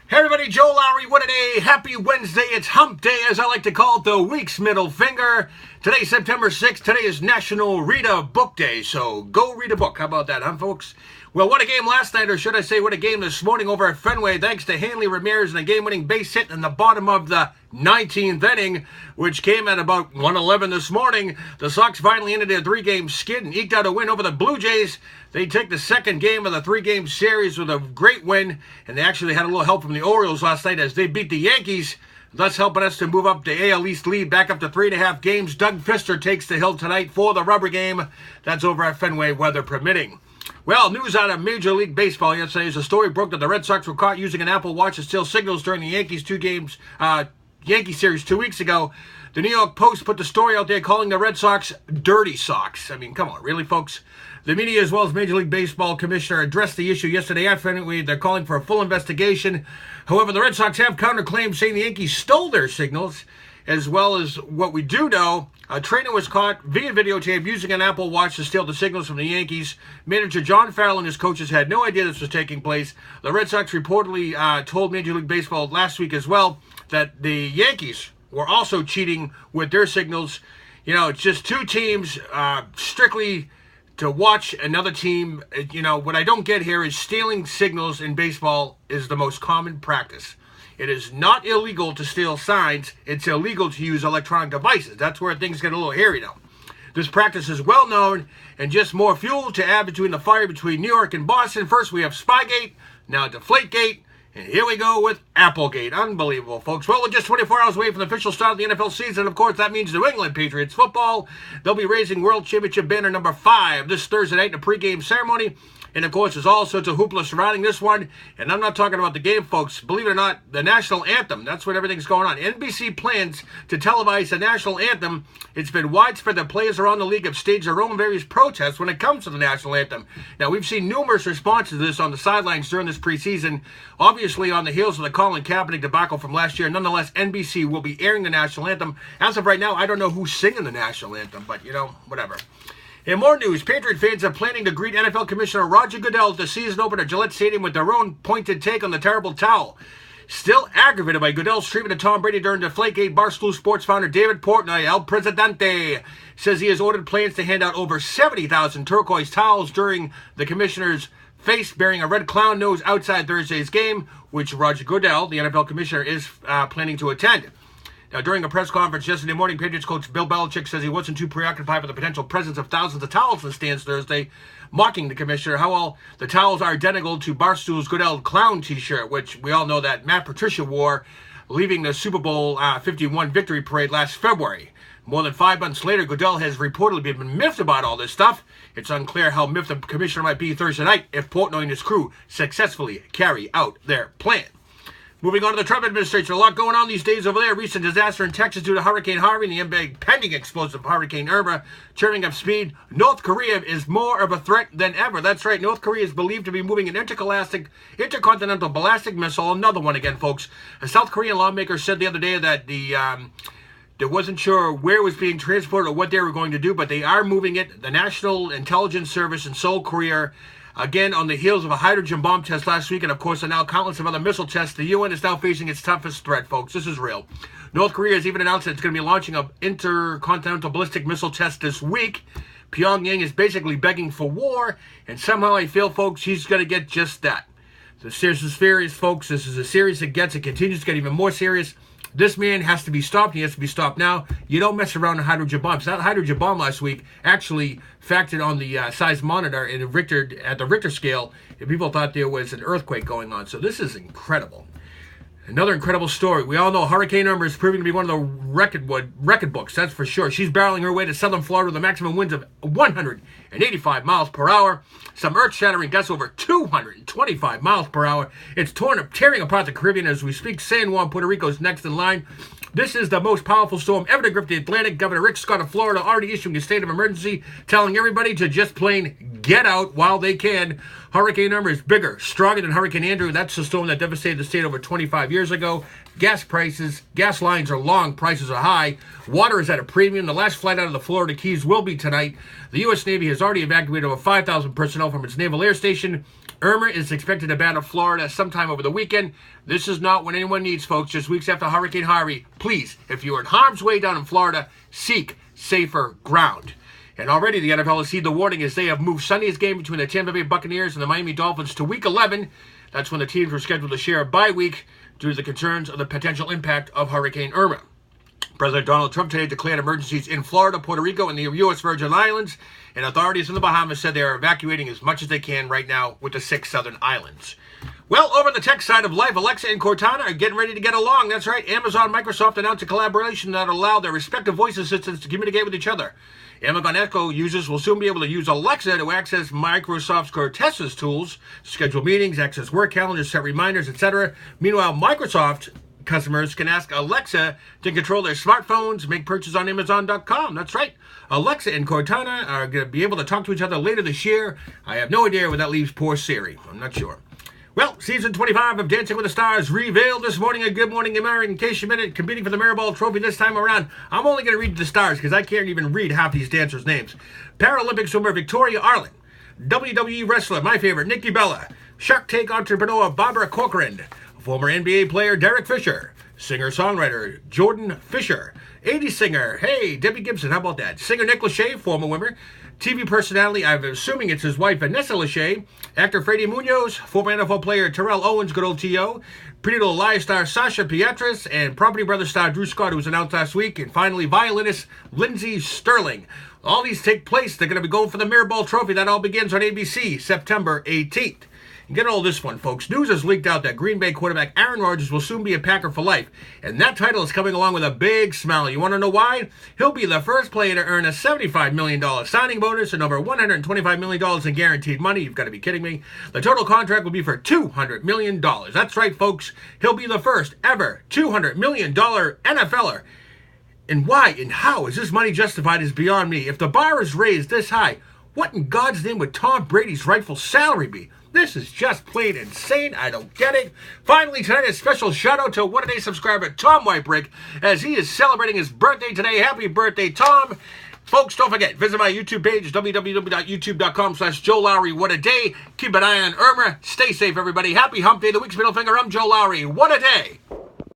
Hey everybody, Joe Lowry, what a day. Happy Wednesday. It's Hump Day, as I like to call it, the week's middle finger. Today's September 6th. Today is National Read a Book Day, so go read a book. How about that, huh, folks? Well, what a game last night, or should I say what a game this morning over at Fenway, thanks to Hanley Ramirez and a game-winning base hit in the bottom of the 19th inning, which came at about 1:11 this morning. The Sox finally ended their three-game skid and eked out a win over the Blue Jays. They take the second game of the three-game series with a great win, and they actually had a little help from the Orioles last night as they beat the Yankees, thus helping us to move up the AL East lead back up to 3.5 games. Doug Fister takes the hill tonight for the rubber game. That's over at Fenway, weather permitting. Well, news out of Major League Baseball yesterday is a story broke that the Red Sox were caught using an Apple Watch to steal signals during the Yankees Yankee series 2 weeks ago. The New York Post put the story out there calling the Red Sox dirty socks. I mean, come on, really, folks? The media, as well as Major League Baseball Commissioner, addressed the issue yesterday at Fenway. They're calling for a full investigation. However, the Red Sox have counterclaimed saying the Yankees stole their signals. As well as what we do know, a trainer was caught via videotape using an Apple Watch to steal the signals from the Yankees. Manager John Farrell and his coaches had no idea this was taking place. The Red Sox reportedly told Major League Baseball last week as well that the Yankees were also cheating with their signals. You know, it's just two teams strictly to watch another team. You know, what I don't get here is stealing signals in baseball is the most common practice. It is not illegal to steal signs. It's illegal to use electronic devices. That's where things get a little hairy now. This practice is well known and just more fuel to add between the fire between New York and Boston. First we have Spygate, now Deflategate, and here we go with Applegate. Unbelievable, folks. Well, we're just 24 hours away from the official start of the NFL season. Of course, that means New England Patriots football. They'll be raising World Championship banner number 5 this Thursday night in a pregame ceremony. And, of course, there's all sorts of hoopla surrounding this one. And I'm not talking about the game, folks. Believe it or not, the national anthem, that's what everything's going on. NBC plans to televise the national anthem. It's been widespread that players around the league have staged their own various protests when it comes to the national anthem. Now, we've seen numerous responses to this on the sidelines during this preseason. Obviously, on the heels of the Colin Kaepernick debacle from last year, nonetheless, NBC will be airing the national anthem. As of right now, I don't know who's singing the national anthem, but, you know, whatever. In more news, Patriot fans are planning to greet NFL Commissioner Roger Goodell at the season opener at Gillette Stadium with their own pointed take on the terrible towel. Still aggravated by Goodell's treatment of Tom Brady during Deflategate, Barstool Sports founder David Portnoy, El Presidente, says he has ordered plans to hand out over 70,000 turquoise towels during the commissioner's face bearing a red clown nose outside Thursday's game, which Roger Goodell, the NFL Commissioner, is planning to attend. Now, during a press conference yesterday morning, Patriots coach Bill Belichick says he wasn't too preoccupied with the potential presence of thousands of towels in the stands Thursday, mocking the commissioner. How well the towels are identical to Barstool's Goodell clown t-shirt, which we all know that Matt Patricia wore leaving the Super Bowl 51 victory parade last February. More than 5 months later, Goodell has reportedly been miffed about all this stuff. It's unclear how miffed the commissioner might be Thursday night if Portnoy and his crew successfully carry out their plan. Moving on to the Trump administration, a lot going on these days over there. Recent disaster in Texas due to Hurricane Harvey and the impending explosive Hurricane Irma churning up speed. North Korea is more of a threat than ever. That's right, North Korea is believed to be moving an intercontinental ballistic missile. Another one again, folks. A South Korean lawmaker said the other day that they wasn't sure where it was being transported or what they were going to do, but they are moving it. The National Intelligence Service in Seoul, Korea, again, on the heels of a hydrogen bomb test last week, and of course, now countless of other missile tests, the UN is now facing its toughest threat, folks. This is real. North Korea has even announced that it's going to be launching an intercontinental ballistic missile test this week. Pyongyang is basically begging for war, and somehow I feel, folks, he's going to get just that. This is serious, folks. This is as serious as it gets. It continues to get even more serious. This man has to be stopped. He has to be stopped now. You don't mess around with hydrogen bombs. That hydrogen bomb last week actually factored on the size monitor and at the Richter scale. And people thought there was an earthquake going on. So this is incredible. Another incredible story. We all know Hurricane Irma is proving to be one of the record books, that's for sure. She's barreling her way to southern Florida with a maximum winds of 185 miles per hour. Some earth-shattering gusts over 225 miles per hour. It's tearing apart the Caribbean as we speak. San Juan, Puerto Rico is next in line. This is the most powerful storm ever to grip the Atlantic. Governor Rick Scott of Florida already issuing a state of emergency, telling everybody to just plain get out while they can. Hurricane Irma is bigger, stronger than Hurricane Andrew. That's the storm that devastated the state over 25 years ago. Gas lines are long, prices are high. Water is at a premium. The last flight out of the Florida Keys will be tonight. The U.S. Navy has already evacuated over 5,000 personnel from its naval air station. Irma is expected to batter Florida sometime over the weekend. This is not what anyone needs, folks. Just weeks after Hurricane Harvey, please, if you're in harm's way down in Florida, seek safer ground. And already the NFL has heeded the warning as they have moved Sunday's game between the Tampa Bay Buccaneers and the Miami Dolphins to Week 11. That's when the teams were scheduled to share a bye week due to the concerns of the potential impact of Hurricane Irma. President Donald Trump today declared emergencies in Florida, Puerto Rico, and the U.S. Virgin Islands, and authorities in the Bahamas said they are evacuating as much as they can right now with the 6 southern islands. Well, over on the tech side of life, Alexa and Cortana are getting ready to get along. That's right, Amazon and Microsoft announced a collaboration that will allow their respective voice assistants to communicate with each other. Amazon Echo users will soon be able to use Alexa to access Microsoft's Cortana's tools, schedule meetings, access work calendars, set reminders, etc. Meanwhile, Microsoft customers can ask Alexa to control their smartphones, make purchases on Amazon.com. That's right. Alexa and Cortana are going to be able to talk to each other later this year. I have no idea where that leaves poor Siri. I'm not sure. Well, season 25 of Dancing with the Stars revealed this morning on Good Morning America. In case you missed it, competing for the Mirrorball Trophy this time around. I'm only going to read the stars because I can't even read half these dancers' names. Paralympic swimmer Victoria Arlen. WWE wrestler, my favorite, Nikki Bella. Shark Tank entrepreneur Barbara Corcoran. Former NBA player Derek Fisher. Singer-songwriter Jordan Fisher. 80s singer, hey, Debbie Gibson, how about that? Singer Nick Lachey, former winner. TV personality, I'm assuming it's his wife, Vanessa Lachey. Actor Freddie Munoz, former NFL player Terrell Owens, good old T.O. Pretty Little Liars star Sasha Pietras, and Property Brothers star Drew Scott, who was announced last week. And finally, violinist Lindsey Sterling. All these take place. They're going to be going for the Mirrorball Trophy. That all begins on ABC, September 18th. And get all this one, folks. News has leaked out that Green Bay quarterback Aaron Rodgers will soon be a Packer for life. And that title is coming along with a big smile. You want to know why? He'll be the first player to earn a $75 million signing bonus and over $125 million in guaranteed money. You've got to be kidding me. The total contract will be for $200 million. That's right, folks. He'll be the first ever $200 million NFLer. And why and how is this money justified is beyond me. If the bar is raised this high, what in God's name would Tom Brady's rightful salary be? This is just plain insane. I don't get it. Finally, tonight, a special shout-out to Whatta subscriber Tom Whitebrick as he is celebrating his birthday today. Happy birthday, Tom. Folks, don't forget, visit my YouTube page, www.youtube.com/Joe Lowry. Whatta day. Keep an eye on Irma. Stay safe, everybody. Happy Hump Day. The week's middle finger. I'm Joe Lowry. Whatta day.